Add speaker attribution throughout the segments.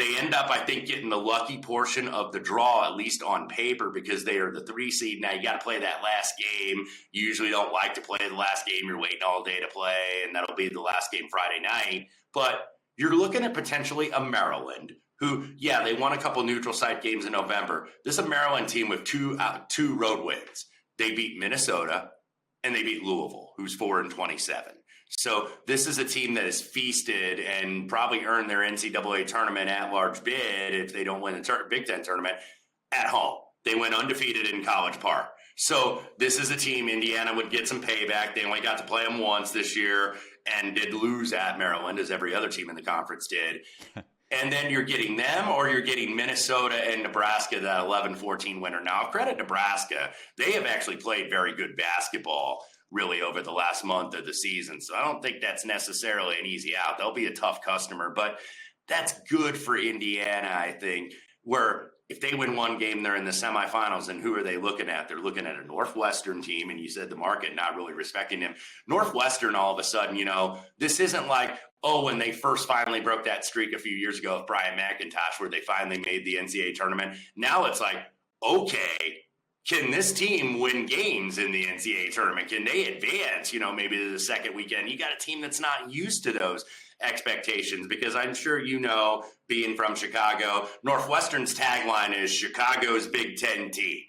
Speaker 1: They end up, I think, getting the lucky portion of the draw, at least on paper, because they are the 3 seed. Now, you got to play that last game. You usually don't like to play the last game. You're waiting all day to play, and that'll be the last game Friday night. But you're looking at potentially a Maryland who, yeah, they won a couple neutral site games in November. This is a Maryland team with two road wins. They beat Minnesota, and they beat Louisville, who's 4-27. So this is a team that has feasted and probably earned their NCAA tournament at-large bid if they don't win the Big Ten tournament at home. They went undefeated in College Park. So this is a team, Indiana would get some payback. They only got to play them once this year and did lose at Maryland, as every other team in the conference did. And then you're getting them, or you're getting Minnesota and Nebraska, that 11-14 winner. Now, credit Nebraska. They have actually played very good basketball really over the last month of the season. So I don't think that's necessarily an easy out. They'll be a tough customer, but that's good for Indiana, I think, where if they win one game, they're in the semifinals. And who are they looking at? They're looking at a Northwestern team. And you said the market not really respecting them. Northwestern, all of a sudden, this isn't like, when they first finally broke that streak a few years ago with Brian McIntosh, where they finally made the NCAA tournament. Now it's like, okay, can this team win games in the NCAA tournament? Can they advance, maybe to the second weekend? You got a team that's not used to those expectations, because I'm sure being from Chicago, Northwestern's tagline is Chicago's Big Ten team.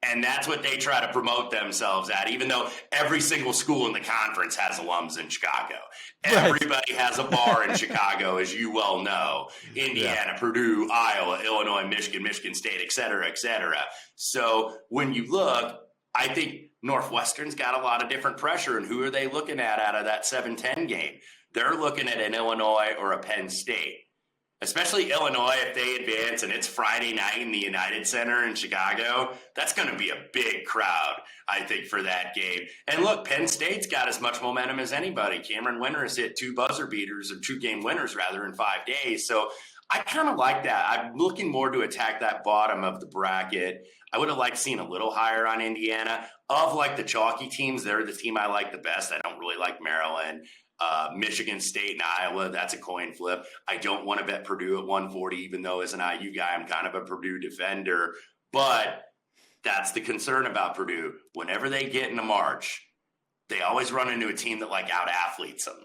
Speaker 1: And that's what they try to promote themselves at, even though every single school in the conference has alums in Chicago. Everybody has a bar in Chicago, as you well know. Indiana, Purdue, Iowa, Illinois, Michigan State, et cetera, et cetera. So when you look, I think Northwestern's got a lot of different pressure. And who are they looking at out of that 7-10 game? They're looking at an Illinois or a Penn State. Especially Illinois, if they advance and it's Friday night in the United Center in Chicago, that's going to be a big crowd, I think, for that game. And look, Penn State's got as much momentum as anybody. Cameron Winters hit 2 buzzer beaters, or 2-game winners rather, in 5 days. So I kind of like that. I'm looking more to attack that bottom of the bracket. I would have liked seeing a little higher on Indiana. Of like the chalky teams, they're the team I like the best. I don't really like Maryland. Michigan State and Iowa, that's a coin flip. I don't want to bet Purdue at 140, even though as an IU guy, I'm kind of a Purdue defender. But that's the concern about Purdue. Whenever they get into March, they always run into a team that out-athletes them.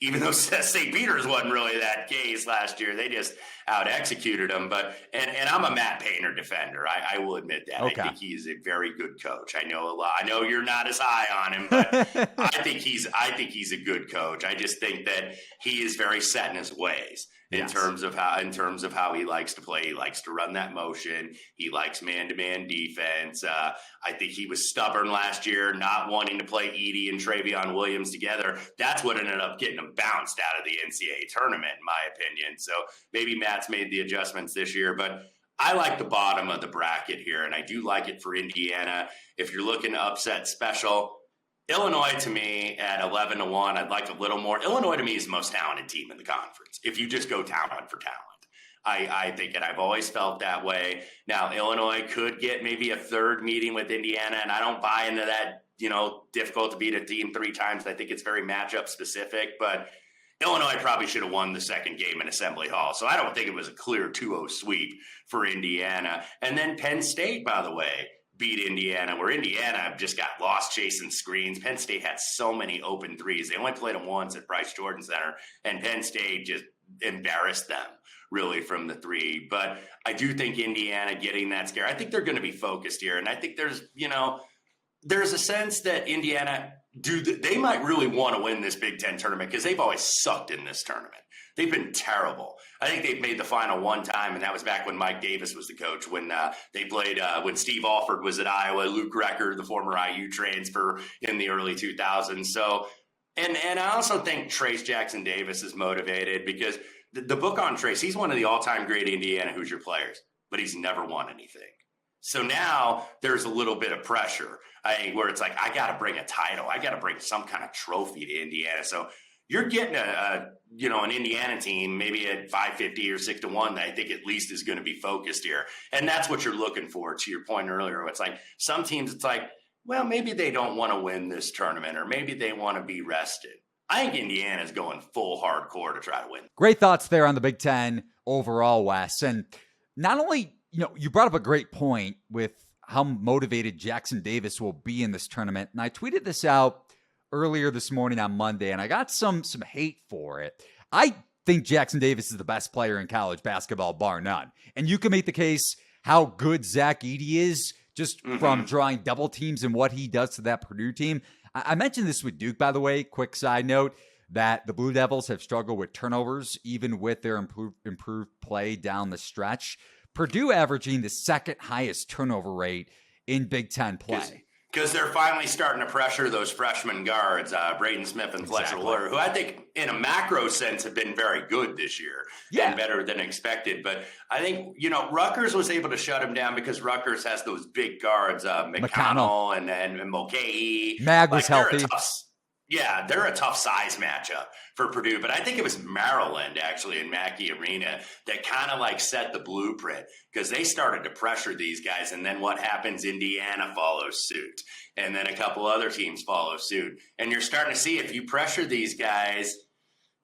Speaker 1: Even though St. Peter's wasn't really that case last year, they just out-executed them. But and I'm a Matt Painter defender. I will admit that. Okay. I think he's a very good coach. I know a lot. I know you're not as high on him, but I think he's a good coach. I just think that he is very set in his ways. In terms of how he likes to play. He likes to run that motion. He likes man-to-man defense. I think he was stubborn last year, not wanting to play Edey and Travion Williams together. That's what ended up getting him bounced out of the NCAA tournament, in my opinion. So maybe Matt's made the adjustments this year, but I like the bottom of the bracket here, and I do like it for Indiana. If you're looking to upset special, Illinois, to me, at 11-1, I'd like a little more. Illinois, to me, is the most talented team in the conference, if you just go talent for talent. I think, and I've always felt that way. Now, Illinois could get maybe a third meeting with Indiana, and I don't buy into that, difficult to beat a team 3 times. I think it's very matchup specific, but Illinois probably should have won the second game in Assembly Hall. So I don't think it was a clear 2-0 sweep for Indiana. And then Penn State, by the way, beat Indiana, where Indiana just got lost chasing screens. Penn State had so many open threes. They only played them once at Bryce Jordan Center, and Penn State just embarrassed them, really, from the 3. But I do think Indiana getting that scare, I think they're going to be focused here. And I think there's a sense that Indiana, they might really want to win this Big Ten tournament, because they've always sucked in this tournament. They've been terrible. I think they've made the final one time, and that was back when Mike Davis was the coach, when they played, when Steve Alford was at Iowa, Luke Recker, the former IU transfer, in the early 2000s. So, and I also think Trace Jackson Davis is motivated, because the book on Trace, he's one of the all-time great Indiana Hoosier players, but he's never won anything. So now there's a little bit of pressure, where it's like, I got to bring a title. I got to bring some kind of trophy to Indiana. So you're getting an Indiana team maybe at 550 or 6-1 that I think at least is going to be focused here. And that's what you're looking for, to your point earlier. It's like some teams, it's like, well, maybe they don't want to win this tournament, or maybe they want to be rested. I think Indiana's going full hardcore to try to win.
Speaker 2: Great thoughts there on the Big Ten overall, Wes. And not only, you brought up a great point with how motivated Jackson Davis will be in this tournament. And I tweeted this out earlier this morning on Monday, and I got some hate for it. I think Jackson Davis is the best player in college basketball, bar none. And you can make the case how good Zach Edey is just from drawing double teams and what he does to that Purdue team. I mentioned this with Duke, by the way. Quick side note, that the Blue Devils have struggled with turnovers, even with their improved play down the stretch. Purdue averaging the second highest turnover rate in Big Ten play.
Speaker 1: Because they're finally starting to pressure those freshman guards, Braden Smith and Fletcher Loyer, who I think in a macro sense have been very good this year and better than expected. But I think, Rutgers was able to shut him down because Rutgers has those big guards, McConnell and Mulcahy.
Speaker 2: Mag was healthy.
Speaker 1: They're a tough size matchup for Purdue, but I think it was Maryland actually in Mackey Arena that kind of set the blueprint because they started to pressure these guys. And then what happens? Indiana follows suit. And then a couple other teams follow suit. And you're starting to see if you pressure these guys,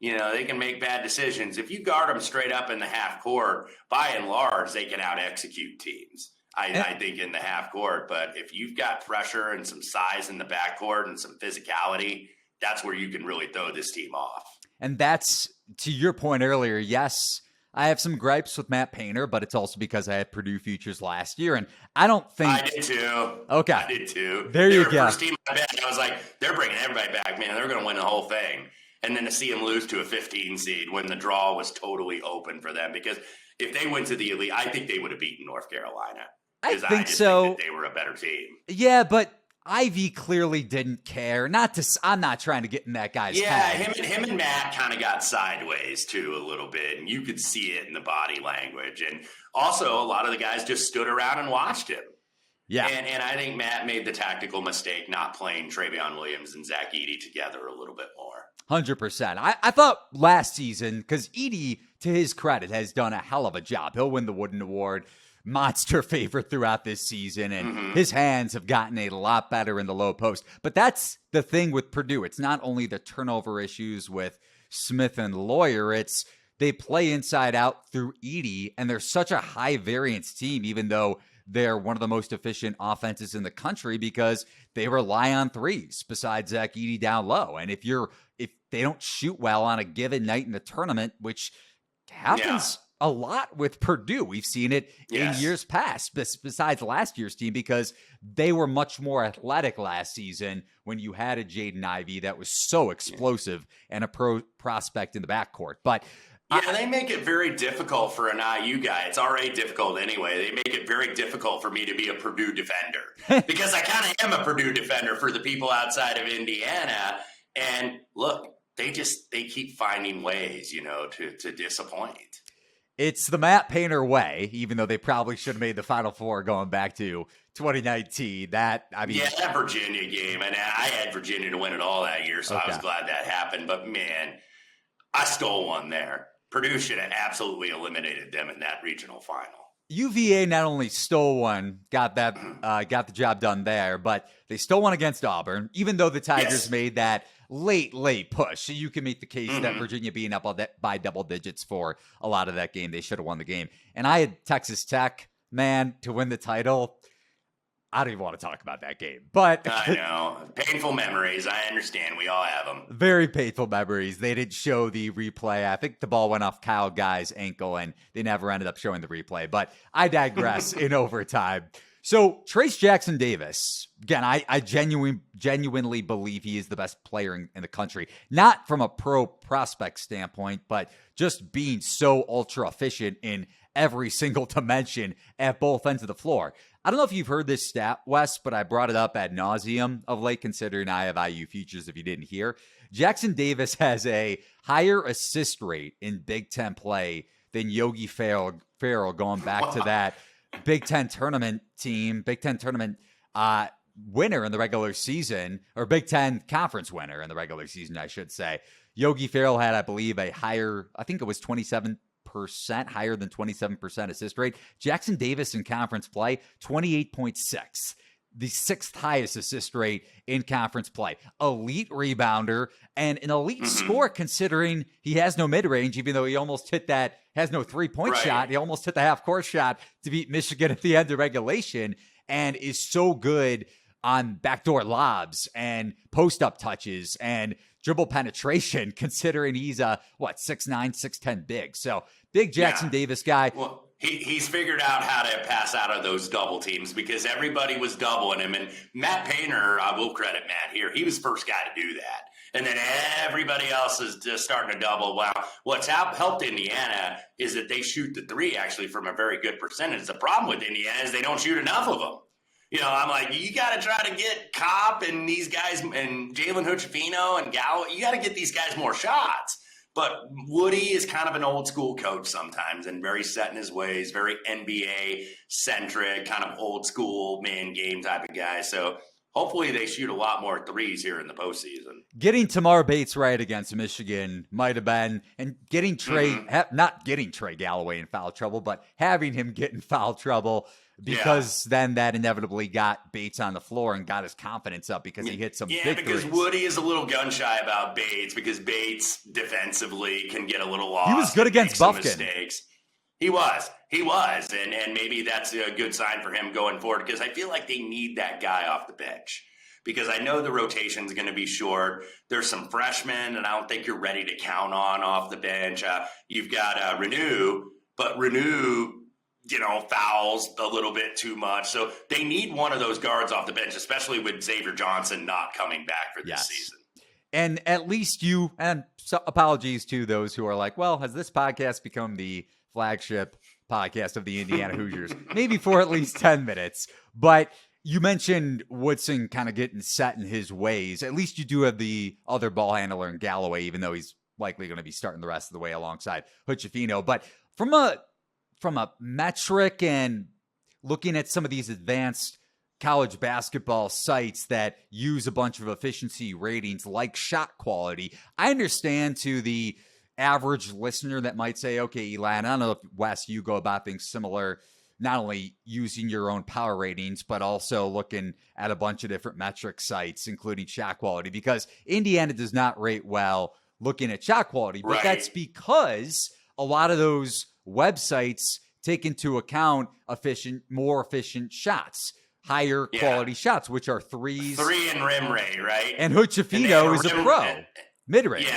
Speaker 1: they can make bad decisions. If you guard them straight up in the half court, by and large, they can out execute teams. I think in the half court, but if you've got pressure and some size in the backcourt and some physicality, that's where you can really throw this team off.
Speaker 2: And that's, to your point earlier, yes, I have some gripes with Matt Painter, but it's also because I had Purdue futures last year, and I don't think...
Speaker 1: I did too.
Speaker 2: Okay.
Speaker 1: I did too.
Speaker 2: There you go.
Speaker 1: First team I bet, I was like, they're bringing everybody back, man. They're going to win the whole thing. And then to see them lose to a 15 seed when the draw was totally open for them, because if they went to the Elite, I think they would have beaten North Carolina.
Speaker 2: I think so.
Speaker 1: Think that they were a better team.
Speaker 2: Yeah, but Ivy clearly didn't care. I'm not trying to get in that guy's head.
Speaker 1: Him and Matt kind of got sideways too a little bit, and you could see it in the body language. And also, a lot of the guys just stood around and watched him.
Speaker 2: Yeah.
Speaker 1: And I think Matt made the tactical mistake not playing Travion Williams and Zach Edey together a little bit more.
Speaker 2: 100%. I thought last season, because Edey, to his credit, has done a hell of a job. He'll win the Wooden Award. Monster favorite throughout this season, and his hands have gotten a lot better in the low post. But that's the thing with Purdue. It's not only the turnover issues with Smith and Loyer, it's they play inside out through Edey, and they're such a high variance team, even though they're one of the most efficient offenses in the country, because they rely on threes besides Zach Edey down low. And if they don't shoot well on a given night in the tournament, which happens a lot with Purdue. We've seen it in years past, besides last year's team, because they were much more athletic last season when you had a Jaden Ivey that was so explosive and a prospect in the backcourt. But
Speaker 1: they make it very difficult for an IU guy. It's already difficult anyway. They make it very difficult for me to be a Purdue defender because I kind of am a Purdue defender for the people outside of Indiana. And look, they keep finding ways, to disappoint.
Speaker 2: It's the Matt Painter way, even though they probably should have made the Final Four going back to 2019. That
Speaker 1: Virginia game, and I had Virginia to win it all that year, so I was glad that happened. But man, I stole one there. Purdue should have absolutely eliminated them in that regional final.
Speaker 2: UVA not only stole one, got the job done there, but they stole one against Auburn, even though the Tigers made that late push. So you can make the case that Virginia being up by double digits for a lot of that game, they should have won the game. And I had Texas Tech, man, to win the title. I don't even want to talk about that game, but
Speaker 1: I know. Painful memories. I understand. We all have them.
Speaker 2: Very painful memories. They didn't show the replay. I think the ball went off Kyle Guy's ankle and they never ended up showing the replay, but I digress in overtime. So Trace Jackson Davis, again, I genuinely believe he is the best player in the country, not from a pro prospect standpoint, but just being so ultra efficient in every single dimension at both ends of the floor. I don't know if you've heard this stat, Wes, but I brought it up ad nauseum of late, considering I have IU futures if you didn't hear. Jackson Davis has a higher assist rate in Big Ten play than Yogi Ferrell going back to that Big Ten tournament winner in the regular season, or Big Ten conference winner in the regular season, I should say. Yogi Ferrell had, I believe, a higher, I think it was 27% higher than 27% assist rate. Jackson Davis in conference play, 28.6. the 6th highest assist rate in conference play. Elite rebounder and an elite scorer, considering he has no mid-range, even though he almost hit that, has no three-point shot. He almost hit the half-court shot to beat Michigan at the end of regulation, and is so good on backdoor lobs and post-up touches and dribble penetration, considering he's a, 6'9", 6'10" big. So big Jackson Davis guy.
Speaker 1: Well, he's figured out how to pass out of those double teams because everybody was doubling him. And Matt Painter, I will credit Matt here, he was the first guy to do that. And then everybody else is just starting to double. Well, what's helped Indiana is that they shoot the three actually from a very good percentage. The problem with Indiana is they don't shoot enough of them. You know, I'm like, you got to try to get Kopp and these guys and Jalen Hood-Schifino and Gallo. You got to get these guys more shots. But Woody is kind of an old school coach sometimes and very set in his ways, very NBA centric, kind of old school man game type of guy. So hopefully they shoot a lot more threes here in the postseason.
Speaker 2: Getting Tamar Bates right against Michigan might have been, and getting not getting Trey Galloway in foul trouble, but having him get in foul trouble, because then that inevitably got Bates on the floor and got his confidence up because he hit some big
Speaker 1: because
Speaker 2: threes.
Speaker 1: Woody is a little gun shy about Bates because Bates defensively can get a little lost.
Speaker 2: He was good against Buffkin.
Speaker 1: Mistakes. He was, and maybe that's a good sign for him going forward because I feel like they need that guy off the bench because I know the rotation is going to be short. There's some freshmen, and I don't think you're ready to count on off the bench. You've got Renew, but Renew, fouls a little bit too much. So they need one of those guards off the bench, especially with Xavier Johnson not coming back for this season.
Speaker 2: And at least apologies to those who are like, well, has this podcast become the flagship podcast of the Indiana Hoosiers? Maybe for at least 10 minutes. But you mentioned Woodson kind of getting set in his ways. At least you do have the other ball handler in Galloway, even though he's likely going to be starting the rest of the way alongside Hood-Schifino. But from a metric and looking at some of these advanced college basketball sites that use a bunch of efficiency ratings like shot quality, I understand to the average listener that might say, okay, Eli, and I don't know if, Wes, you go about things similar, not only using your own power ratings, but also looking at a bunch of different metric sites, including shot quality, because Indiana does not rate well looking at shot quality. But that's because a lot of those websites take into account more efficient shots, higher quality shots, which are threes.
Speaker 1: 3 and rim rate, right?
Speaker 2: And Hood-Schifino is a pro, mid-range.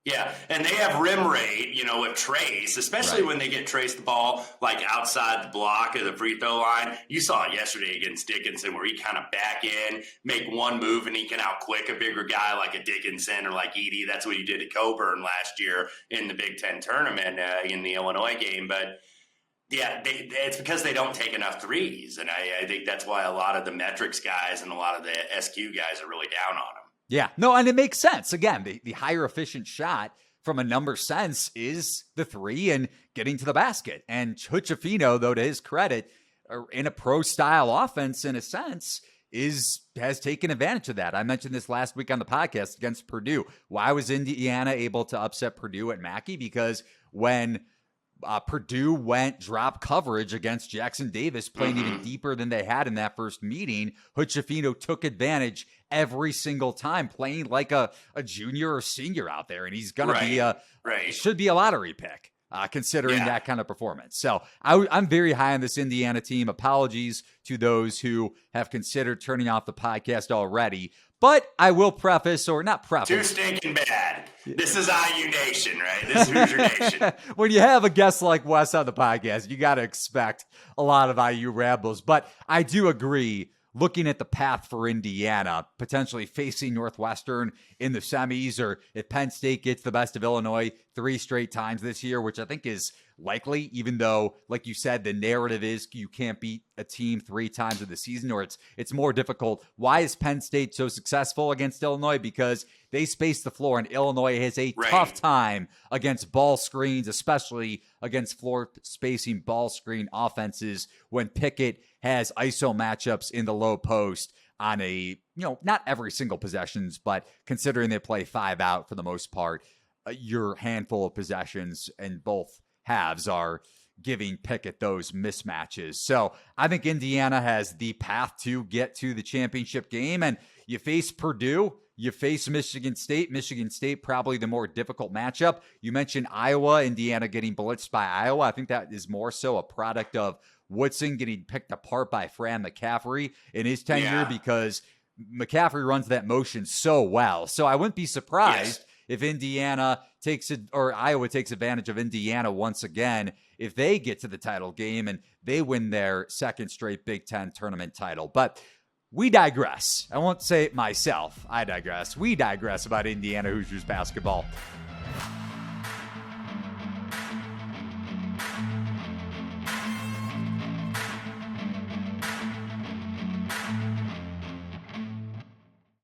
Speaker 1: Yeah, and they have rim rate, with trace, especially when they get Trace the ball like outside the block of the free throw line. You saw it yesterday against Dickinson where he kind of back in, make one move, and he can outquick a bigger guy like a Dickinson or like Edey. That's what he did at Coburn last year in the Big Ten tournament in the Illinois game. But it's because they don't take enough threes, and I think that's why a lot of the metrics guys and a lot of the SQ guys are really down on them.
Speaker 2: Yeah, no, and it makes sense. Again, the higher efficient shot from a number sense is the three and getting to the basket. And Hood-Schifino, though, to his credit, in a pro-style offense, in a sense, has taken advantage of that. I mentioned this last week on the podcast against Purdue. Why was Indiana able to upset Purdue at Mackey? Because when Purdue went drop coverage against Jackson Davis, playing even deeper than they had in that first meeting, Hood-Schifino took advantage every single time, playing like a junior or senior out there. And he's going to be should be a lottery pick, considering that kind of performance. So I'm very high on this Indiana team. Apologies to those who have considered turning off the podcast already. But I will preface, or not preface.
Speaker 1: Too stinking bad. This is IU Nation, right? This is Hoosier Nation.
Speaker 2: When you have a guest like Wes on the podcast, you got to expect a lot of IU rambles. But I do agree, looking at the path for Indiana, potentially facing Northwestern in the semis, or if Penn State gets the best of Illinois 3 straight times this year, which I think is likely, even though, like you said, the narrative is you can't beat a team 3 times in the season, or it's more difficult. Why is Penn State so successful against Illinois? Because they space the floor, and Illinois has a tough time against ball screens, especially against floor spacing ball screen offenses when Pickett has ISO matchups in the low post on a, not every single possessions, but considering they play 5 out for the most part, your handful of possessions in both halves are giving Pickett those mismatches. So I think Indiana has the path to get to the championship game. And you face Purdue, you face Michigan State. Michigan State, probably the more difficult matchup. You mentioned Iowa, Indiana getting blitzed by Iowa. I think that is more so a product of Woodson getting picked apart by Fran McCaffrey in his tenure because McCaffrey runs that motion so well. So I wouldn't be surprised if Indiana takes it, or Iowa takes advantage of Indiana once again, if they get to the title game and they win their second straight Big Ten tournament title. But we digress. I won't say it myself. I digress. We digress about Indiana Hoosiers basketball.